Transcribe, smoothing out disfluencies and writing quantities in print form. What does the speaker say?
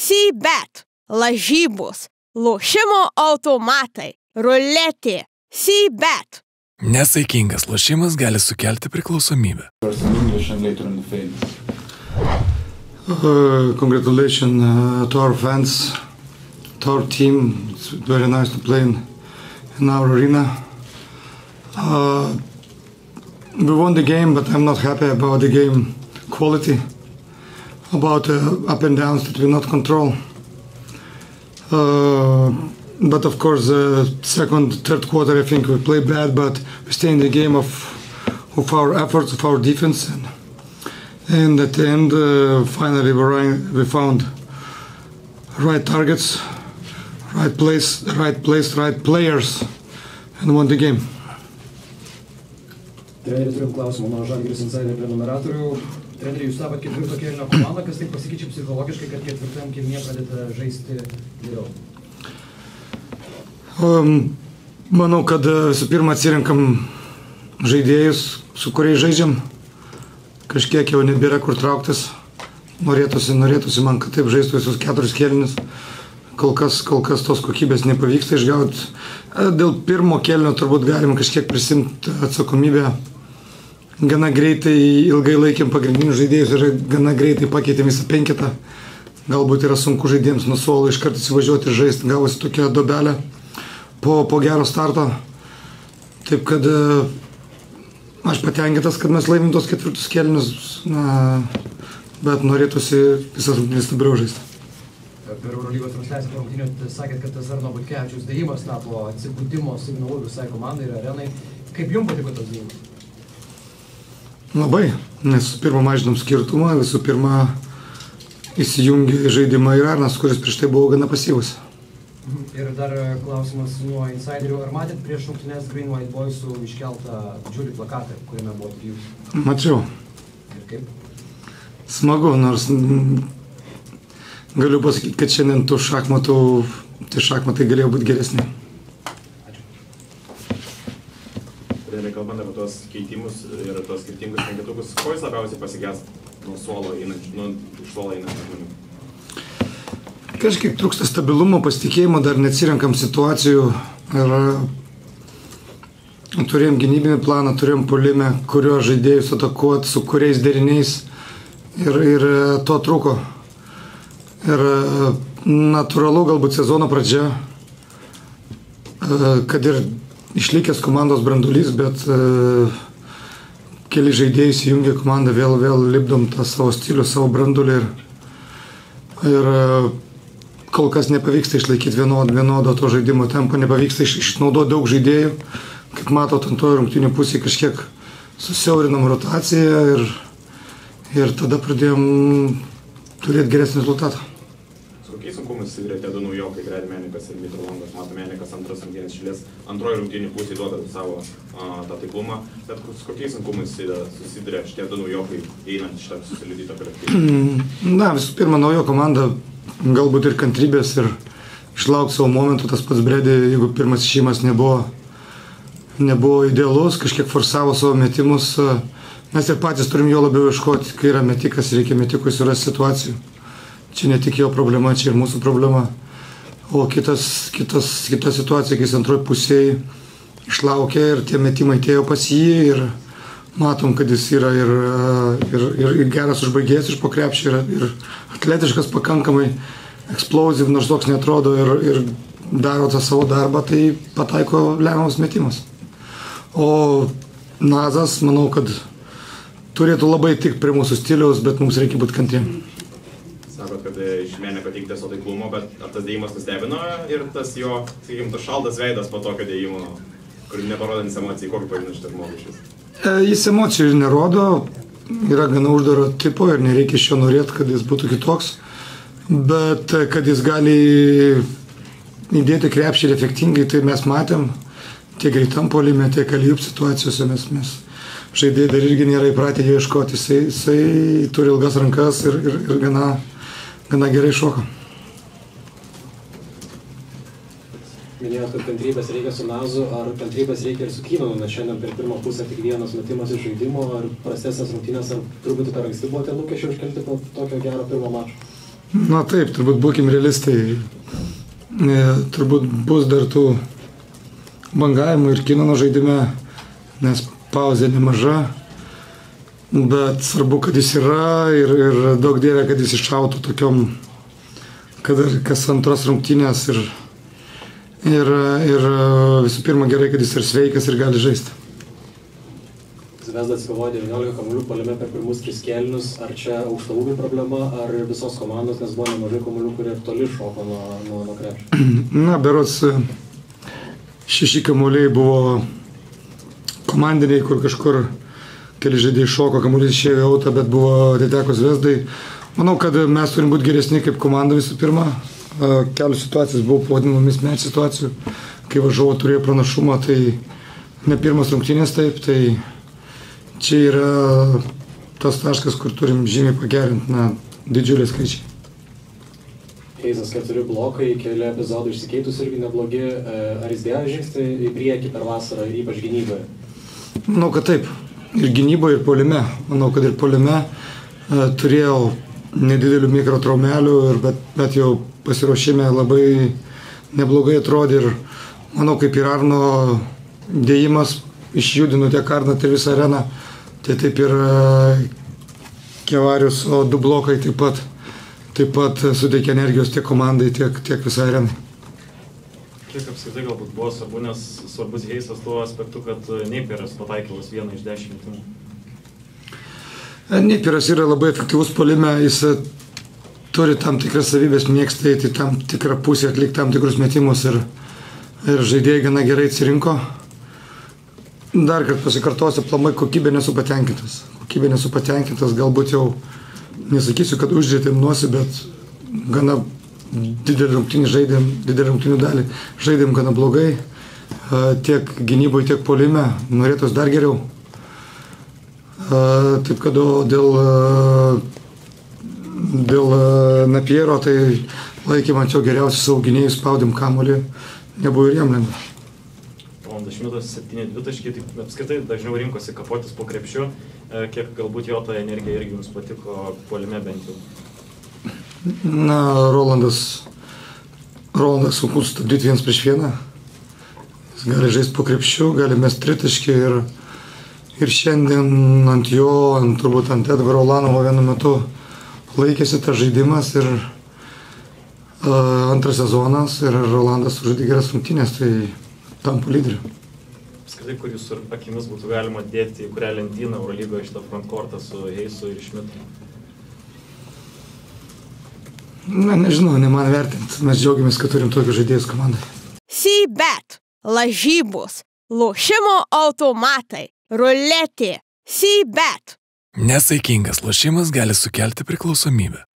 C-bet, lažybos, lošimo automatai, ruletė, C-bet. Nesaikingas lošimas gali sukelti priklausomybę. Congratulations to our fans, to our team. It's very nice to play in our arena. We won the game, but I'm not happy about the game quality, about up and downs that we not control. But of course, second, third quarter, I think we play bad, but we stay in the game of our efforts, of our defense, and at the end, finally, we found right targets, right place, right players, and won the game. Treneri, turim klausimą nuo Žalgiris Insider prenumeratorių. Treneri, jūs tapat ketvirto kėlinio komandą, kas taip pasikeičia psichologiškai, kad ketvirtam kėlinyje pradėta žaisti geriau? Manau, kad visų pirma atsirenkam žaidėjus, su kuriais žaidžiam. Kažkiek jau nebėra kur trauktis. Norėtųsi man, kad taip žaistų visus 4 kėlinius. Kol kas tos kokybės nepavyksta išgauti. Dėl pirmo kėlinio turbūt galim kažkiek prisimti atsakomybę. Gana greitai ilgai laikėm pagrindinius žaidėjus ir gana greitai pakeitėm visą penketą. Galbūt yra sunku žaidėjams nuo suolo iškart įsivažiuoti ir žaisti. Gavosi tokia dobelė po gero starto. Taip kad aš patenkintas, kad mes laimim tos ketvirtus kėlinius, bet norėtųsi visas rungtynes stabiliau žaisti. Per Eurolygos transliaciją rungtynių sakėt, kad tas Arno Butkevičiaus dėjimas tapo atsibudimo signalu visai komandai ir arenai. Kaip jums patiko tas dėjimas? Labai, nes visų pirma mažinom skirtumą, visų pirma įsijungė žaidimą ir Arnas, kuris prieš tai buvo gana pasyvus. Ir dar klausimas nuo insiderių. Ar matėt prieš rungtynes Green White Boysų iškeltą didžiulį plakatą, kuriame buvo jūs? Mačiau. Ir kaip? Smagu, nors galiu pasakyti, kad šiandien tų šachmatai galėjo būti geresni. Ačiū. Kalbant apie tuos keitimus ir tuos skirtingus penketukus, ko jūs labiausiai pasigęs nuo suolo einančių žmonių? Kažkiek trūksta stabilumo, pasitikėjimo, dar neatsirenkam situacijų ir turėjom gynybinį planą, turėjom puolime, kurio žaidėjus atakuoti, su kuriais deriniais ir to trūko. Ir natūralu galbūt sezono pradžia, kad ir išlikęs komandos brandulys, bet keli žaidėjai įsijungė komandą, vėl lipdom tą savo stilių, savo brandulį ir kol kas nepavyksta išlaikyti vienodo to žaidimo tempo, nepavyksta išnaudoti daug žaidėjų. Kaip matot, antroje rungtynių pusėje kažkiek susiaurinam rotaciją ir tada pradėjom turėti geresnį rezultatą. Su kokiais sunkumais susidūrė tie du naujokai, Grady Menikas ir Mitro Longas? Mato, Menikas antras rungtynės šilės, antroje rungtynių pusėje duoda savo tą taiklumą, bet su kokiais sunkumais susidūrė šitie du naujokai einant šitą susilydytą kolektyvą? Na, visų pirma, naujo komanda galbūt ir kantrybės ir išlaukti savo momentų. Tas pats Brady, jeigu pirmas išėjimas nebuvo idealus, kažkiek forsavo savo metimus, mes ir patys turim jo labiau ieškoti, kai yra metikas, reikia metikui surasti situacijų. Čia ne tik jo problema, čia ir mūsų problema. O kita situacija, kai jis antroji pusėje išlaukė ir tie metimai atėjo pas jį ir matom, kad jis yra ir geras užbaigėjas iš po krepšio, ir atletiškas pakankamai, explosive, nors toks netrodo ir daro tą savo darbą, tai pataiko lemiamus metimus. O Nazas, manau, kad turėtų labai tik prie mūsų stiliaus, bet mums reikia būti kantriem. Sakot, kad iš Meniko teikties o taiklumo, bet ar tas dėjimas nustebino ir tas jo, sakykim, tas šaldas veidas po tokio dėjimo, kur neparodantys emocijai, kokį pavyzdį šitą žmogų šis? Jis emocijų nerodo, yra gana uždaro tipo ir nereikia iš jo norėti, kad jis būtų kitoks, bet kad jis gali įdėti krepšį ir efektingai, tai mes matėm tiek greitam puolime, tiek alijub situacijose, mes žaidėjai dar irgi nėra įpratę jo ieškoti, jisai turi ilgas rankas ir gana gerai šoka. Minėjot, kad kantrybės reikia su Nazu, ar kantrybės reikia ir su Kynonu, nes šiandien per pirmą pusę tik vienas metimas iš žaidimo, ar prastesnės rungtynės, ar truputį per anksti buvo tie lūkesčiai užkelti po tokio gero pirmo mačo? Na taip, turbūt būkim realistai. Turbūt bus dar tų bangavimų ir Kinono žaidime, nes pauzė nemaža. Bet svarbu, kad jis yra ir daug dievė, kad jis iššautų tokiom, kad kas antros rungtynės ir visų pirma gerai, kad jis ir sveikas ir gali žaisti. Zvezda atsikovojo 19 kamuolių puolime per pirmus 3 kėlinius. Ar čia aukštaūgių problema, ar visos komandos, nes buvo nemažai kamuolių, kurie toli šoko nuo krepšio? Na, berods 6 kamuoliai buvo komandiniai, kur kažkur keli žaidėjai šoko, kamuolys išėjo į autą, bet buvo atiteko Zvezdai. Manau, kad mes turim būti geresni kaip komanda visų pirma. Kelios situacijas buvo pavadinamomis match situacijų, kai varžovo turėjo pranašumą, tai ne pirmas rungtynės taip, tai čia yra tas taškas, kur turim žymiai pagerinti, didžiuliai skaičiai. Heisas 4 blokai, keli epizodai išsikeitus irgi neblogi. Ar jis dėjo žingsnį į priekį per vasarą, ypač gynyboje? Manau, kad taip. Ir gynyboje, ir puolime. Manau, kad ir puolime turėjau nedidelių mikrotraumelių, bet jau pasiruošime labai neblogai atrodė. Ir manau, kaip ir Arno dėjimas išjudino tiek Arną, tiek visą areną. Tai taip ir Kevarius, o 2 blokai taip pat suteikia energijos tiek komandai, tiek visai arenai. Kiek apskritai galbūt buvo svarbu, nes svarbus Heisas tuo aspektu, kad Neiperas pataikilas 1 iš 10 metimų. Neiperas yra labai efektyvus puolime, jis turi tam tikras savybės, mėgsta eiti tam tikrą pusę, atlikti tam tikrus metimus ir žaidėjai gana gerai atsirinko. Dar kad pasikartosiu, aplamai kokybė nesu patenkintas, galbūt jau nesakysiu, kad uždėtėminuosi, bet gana didelį rungtynių dalį žaidėm gana blogai, tiek gynyboje, tiek puolime, norėtos dar geriau. Taip kad dėl Napiero, tai laikėm ant jo geriausius savo gynėjus, spaudėm kamuolį, nebuvo ir jam lengva. Rolandas Šmitas 7-2 taškai, taip apskritai dažniau rinkosi kapotis po krepšiu, kiek galbūt jo ta energija irgi jums patiko puolime bent jau? Na, Rolandas sunku stabdyti 1 prieš 1. Jis gali žaisti po krepšiu, gali mesti tritaškį ir šiandien ant jo, turbūt ant Edgaro Ulanovo vienu metu laikėsi tas žaidimas ir antras sezonas ir Rolandas sužaidė geras rungtynes, tai tampa lyderiu. Apskritai, kur jūsų akimis būtų galima dėti, į kurią lentyną Eurolygoje šitą frontkortą su Heisu ir Šmitu? Na, nežinau, ne man vertinti. Mes džiaugiamės, kad turim tokius žaidėjus komandai. C-Bet, lažybos, lošimo automatai, ruletė, C-Bet. Nesaikingas lošimas gali sukelti priklausomybę.